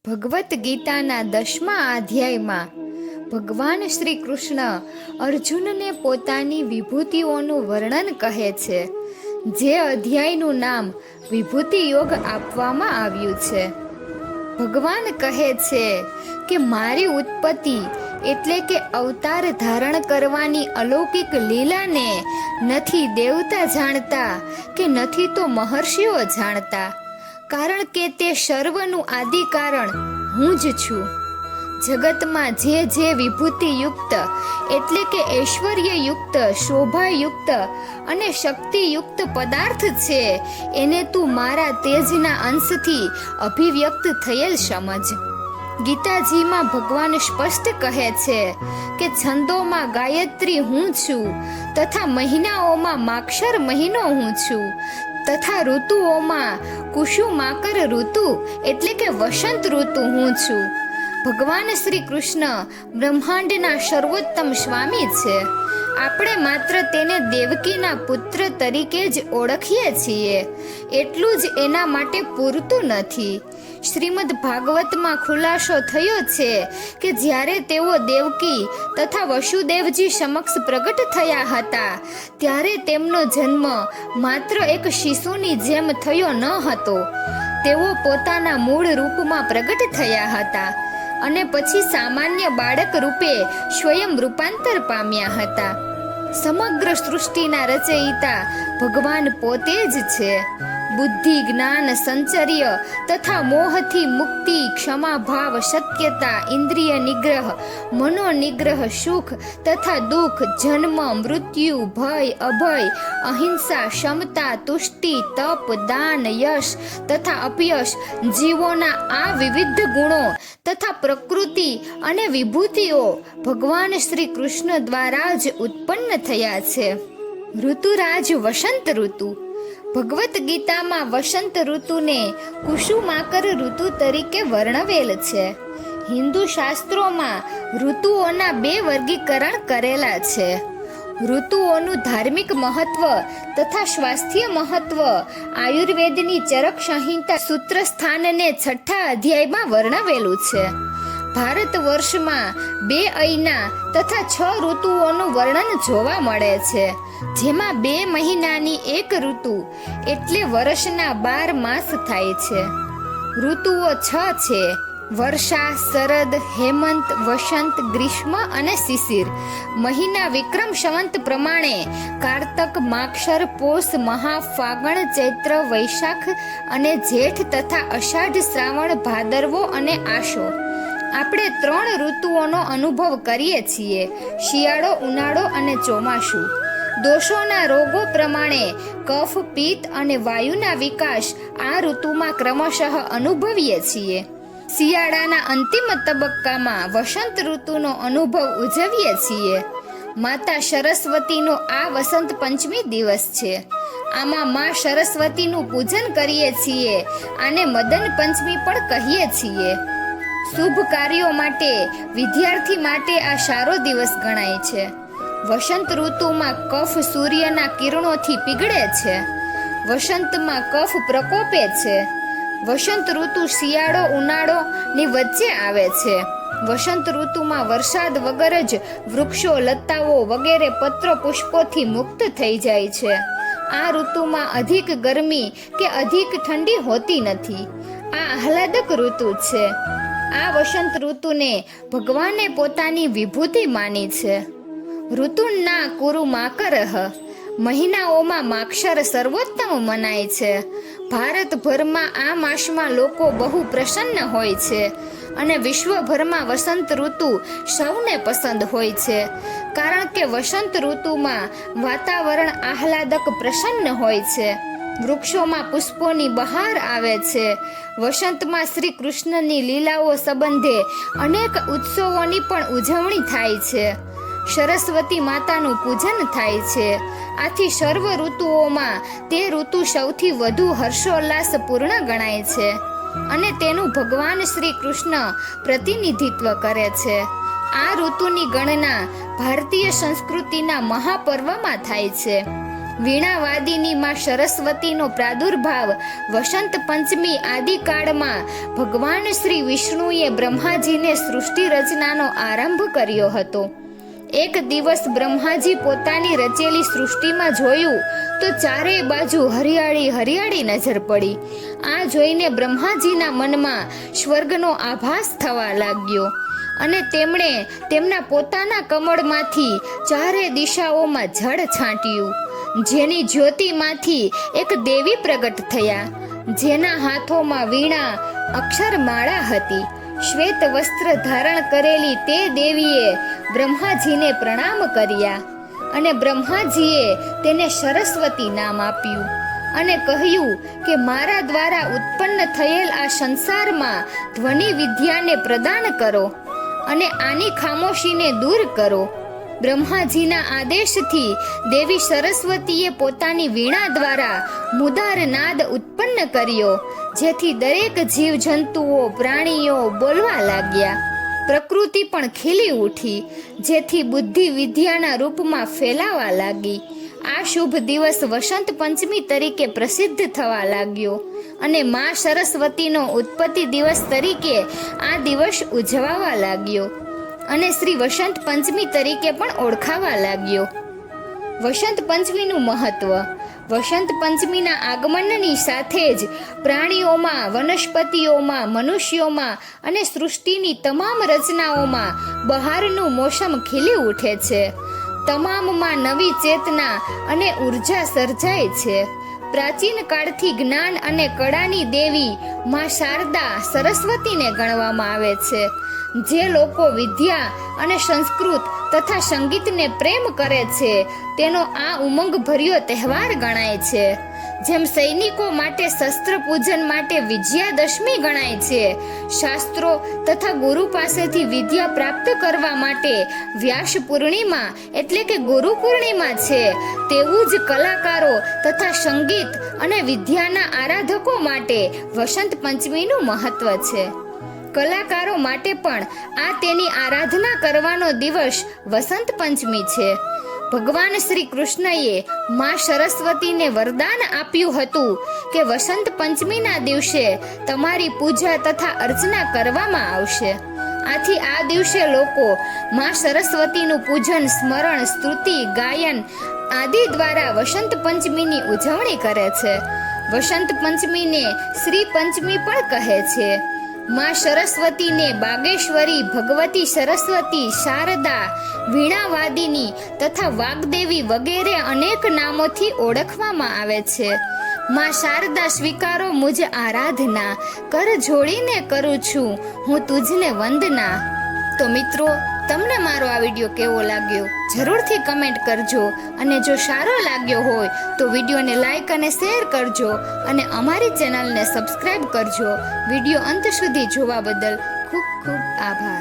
ભગવદ્ ગીતાના 10મા અધ્યાયમાં ભગવાન શ્રી કૃષ્ણ અર્જુનને પોતાની વિભૂતિઓનું વર્ણન કહે છે. જે અધ્યાયનું નામ વિભૂતિ યોગ આપવામાં આવ્યું છે. ભગવાન કહે છે કે મારી ઉત્પત્તિ એટલે કે અવતાર ધારણ કરવાની અલૌકિક લીલાને નથી દેવતા જાણતા કે નથી તો મહર્ષિઓ જાણતા, કારણ કે તે સર્વનું આદિ કારણ હું જ છું. જગતમાં જે વિભૂતિયુક્ત એટલે કે ઐશ્વર્યયુક્ત, શોભાયુક્ત અને શક્તિયુક્ત પદાર્થ છે એને તું મારા તેજના અંશથી અભિવ્યક્ત થયેલ સમજ. ગીતાજીમાં ભગવાન સ્પષ્ટ કહે છે કે છંદોમાં ગાયત્રી હું છું, તથા મહિનાઓમાં માક્ષર મહિનો હું છું, તથા ઋતુઓમાં કુસુમાકર ઋતુ એટલે કે વસંત ઋતુ હું છું. ભગવાન શ્રી કૃષ્ણ બ્રહ્માંડના સર્વોત્તમ સ્વામી છે. આપણે માત્ર તેને દેવકીના પુત્ર તરીકે જ ઓળખીએ છીએ, એટલું જ એના માટે પૂરતું નથી. શ્રીમદ ભાગવતમાં ખુલાસો થયો છે કે જ્યારે તેઓ દેવકી તથા વસુદેવજી સમક્ષ પ્રગટ થયા હતા ત્યારે તેમનો જન્મ માત્ર એક શિશુની જેમ થયો ન હતો. તેઓ પોતાના મૂળ રૂપમાં પ્રગટ થયા હતા અને પછી સામાન્ય બાળક રૂપે સ્વયં રૂપાંતર પામ્યા હતા. સમગ્ર સૃષ્ટિના રચયિતા ભગવાન પોતે જ છે. બુદ્ધિ, જ્ઞાન, સંચર્ય તથા મોહથી મુક્તિ, ક્ષમા ભાવ, સત્યતા, ઇન્દ્રિય નિગ્રહ, મનો નિગ્રહ, સુખ તથા દુઃખ, જન્મ, મૃત્યુ, ભય, અભય, અહિંસા, ક્ષમતા, તુષ્ટિ, તપ, દાન, યશ તથા અપયશ, જીવોના આ વિવિધ ગુણો તથા પ્રકૃતિ અને વિભૂતિઓ ભગવાન શ્રી કૃષ્ણ દ્વારા જ ઉત્પન્ન થયા છે. ઋતુરાજ વસંત ઋતુ. ભગવદ્ ગીતામાં વસંત ઋતુને કુસુમાકર ઋતુ તરીકે વર્ણવેલ છે. હિન્દુ શાસ્ત્રોમાં ઋતુઓના 2 વર્ગીકરણ કરેલા છે. ઋતુઓનું ધાર્મિક મહત્વ તથા સ્વાસ્થ્ય મહત્વ આયુર્વેદની ચરક સંહિતા સૂત્ર સ્થાનને 6થા અધ્યાયમાં વર્ણવેલું છે. ભારત વર્ષમાં 2 અયના તથા 6 ઋતુઓનું વર્ણન જોવા મળે છે, જેમાં 2 મહિનાની એક ઋતુ એટલે વર્ષના 12 માસ થાય છે. ઋતુઓ 6 છે: વર્ષા, શરદ, હેમંત, વસંત, ગ્રીષ્મ અને શિશિર. મહિના વિક્રમ સંવત પ્રમાણે કારતક, માક્ષર, પોષ, મહા, ફાગણ, ચૈત્ર, વૈશાખ અને જેઠ તથા અષાઢ, શ્રાવણ, ભાદરવો અને આસો. આપણે 3 ઋતુઓનો અનુભવ કરીએ છીએ: શિયાળો, ઉનાળો અને ચોમાસું. દોષોના રોગો પ્રમાણે કફ, પિત્ત અને વાયુના વિકાસ આ ઋતુમાં ક્રમશઃ અનુભવીએ છીએ. શિયાળાના અંતિમ તબક્કામાં વસંત ઋતુનો અનુભવ ઉજવીએ છીએ. માતા સરસ્વતીનો આ વસંત પંચમી દિવસ છે. આમાં માં સરસ્વતીનું પૂજન કરીએ છીએ. આને મદન પંચમી પણ કહીએ છીએ. શુભ કાર્યો માટે, વિદ્યાર્થી માટે આ સારો દિવસ ગણાય છે. વસંત ઋતુમાં કફ સૂર્યના કિરણોથી પીગળે છે. વસંતમાં કફ પ્રકોપે છે. વસંત ઋતુ શિયાળો ઉનાળો ની વચ્ચે આવે છે. વસંત ઋતુમાં વરસાદ વગર જ વૃક્ષો, લતાઓ વગેરે પત્રો પુષ્પોથી મુક્ત થઈ જાય છે. આ ઋતુમાં અધિક ગરમી કે અધિક ઠંડી હોતી નથી. આ આહલાદક ઋતુ છે. આ વસંત ઋતુને ભગવાને પોતાની વિભૂતિ માની છે. ઋતુના કુરુ માકરઃ. મહિનાઓમાં માક્ષર સર્વોત્તમ મનાય છે. ભારતભરમાં આ માસમાં લોકો બહુ પ્રસન્ન હોય છે અને વિશ્વભરમાં વસંત ઋતુ સૌને પસંદ હોય છે, કારણ કે વસંત ઋતુમાં વાતાવરણ આહલાદક પ્રસન્ન હોય છે. વૃક્ષોમાં પુષ્પોની બહાર આવે છે. વસંતમાં શ્રી કૃષ્ણની લીલાઓ સંબંધે અનેક ઉત્સવોની પણ ઉજવણી થાય છે. સરસ્વતી માતાનું પૂજન થાય છે. આથી સર્વ ઋતુઓમાં તે ઋતુ સૌથી વધુ હર્ષોલ્લાસ પૂર્ણ ગણાય છે અને તેનું ભગવાન શ્રી કૃષ્ણ પ્રતિનિધિત્વ કરે છે. આ ઋતુની ગણના ભારતીય સંસ્કૃતિના મહાપર્વમાં થાય છે. વીણાવાદિની માં સરસ્વતીનો પ્રાદુર્ભાવ વસંત પંચમી આદિકાળમાં ભગવાન શ્રી વિષ્ણુએ બ્રહ્માજીને સૃષ્ટિ રચનાનો આરંભ કર્યો હતો. એક દિવસ બ્રહ્માજી પોતાની રચેલી સૃષ્ટિમાં જોયું તો ચારેય બાજુ હરિયાળી હરિયાળી નજર પડી. આ જોઈને બ્રહ્માજીના મનમાં સ્વર્ગનો આભાસ થવા લાગ્યો અને તેમણે તેમના પોતાના કમળમાંથી ચારે દિશાઓમાં જળ છાંટ્યું, જેની જ્યોતિમાંથી એક દેવી પ્રગટ થયા, જેના હાથોમાં વીણા અક્ષરમાળા હતી. શ્વેત વસ્ત્ર ધારણ કરેલી તે દેવીએ બ્રહ્માજીને પ્રણામ કર્યા અને બ્રહ્માજીએ તેને સરસ્વતી નામ આપ્યું અને કહ્યું કે મારા દ્વારા ઉત્પન્ન થયેલ આ સંસારમાં ધ્વનિ વિદ્યાને પ્રદાન કરો અને આની ખામોશીને દૂર કરો. બ્રહ્માજીના આદેશથી દેવી સરસ્વતીએ પોતાની વીણા દ્વારા મુદાર નાદ ઉત્પન્ન કર્યો, જેથી દરેક જીવજંતુઓ પ્રાણીઓ બોલવા લાગ્યા. પ્રકૃતિ પણ ખીલી ઉઠી, જેથી બુદ્ધિ વિદ્યાના રૂપમાં ફેલાવા લાગી. આ શુભ દિવસ વસંત પંચમી તરીકે પ્રસિદ્ધ થવા લાગ્યો અને મા સરસ્વતીનો ઉત્પત્તિ દિવસ તરીકે આ દિવસ ઉજવાવા લાગ્યો અને શ્રી વસંત પંચમી તરીકે પણ ઓળખાવા લાગ્યો. વસંત પંચમીનું મહત્વ. વસંત પંચમીના આગમનની સાથે જ પ્રાણીઓમાં, વનસ્પતિઓમાં, મનુષ્યોમાં અને સૃષ્ટિની તમામ રચનાઓમાં બહારનું મોસમ ખીલી ઉઠે છે. તમામમાં નવી ચેતના અને ઉર્જા સર્જાય છે. પ્રાચીન કાળથી જ્ઞાન અને કળાની દેવી માં શારદા સરસ્વતીને ગણવામાં આવે છે. જે લોકો વિદ્યા અને સંસ્કૃત તથા સંગીતને પ્રેમ કરે છે તેનો આ ઉમંગભર્યો તહેવાર ગણાય છે. જેમ સૈનિકો માટે શસ્ત્ર પૂજન માટે વિજયાદશમી ગણાય છે, શાસ્ત્રો તથા ગુરુ પાસેથી વિદ્યા પ્રાપ્ત કરવા માટે વ્યાસ પૂર્ણિમા એટલે કે ગુરુ પૂર્ણિમા છે, તેવું જ કલાકારો તથા સંગીત અને વિદ્યાના આરાધકો માટે વસંત પંચમીનું મહત્વ છે. કલાકારો માટે પણ આ તેની આરાધના કરવાનો દિવસ વસંત પંચમી છે. ભગવાન શ્રી કૃષ્ણએ માં સરસ્વતીને વરદાન આપ્યું હતું કે વસંત પંચમીના દિવસે તમારી પૂજા તથા અર્ચના કરવામાં આવશે. આથી આ દિવસે લોકો માં સરસ્વતીનું પૂજન, સ્મરણ, સ્તુતિ, ગાયન આદિ દ્વારા વસંત પંચમીની ઉજવણી કરે છે. વસંત પંચમીને શ્રી પંચમી પણ કહે છે. માં સરસ્વતીને બાગેશ્વરી, ભગવતી સરસ્વતી, શારદા, વીણાવાદિની તથા વાગ્દેવી વગેરે અનેક નામોથી ઓળખવામાં આવે છે. માં શારદા સ્વીકારો મુજ આરાધના, કર જોડીને કરું છું હું તુજને વંદના. તો મિત્રો, તમને મારો આ વિડીયો કેવો લાગ્યો જરૂરથી કમેન્ટ કરજો અને જો સારો લાગ્યો હોય તો વિડીયોને લાઈક અને શેર કરજો અને અમારી ચેનલને સબસ્ક્રાઈબ કરજો. વિડીયો અંત સુધી જોવા બદલ ખૂબ ખૂબ આભાર.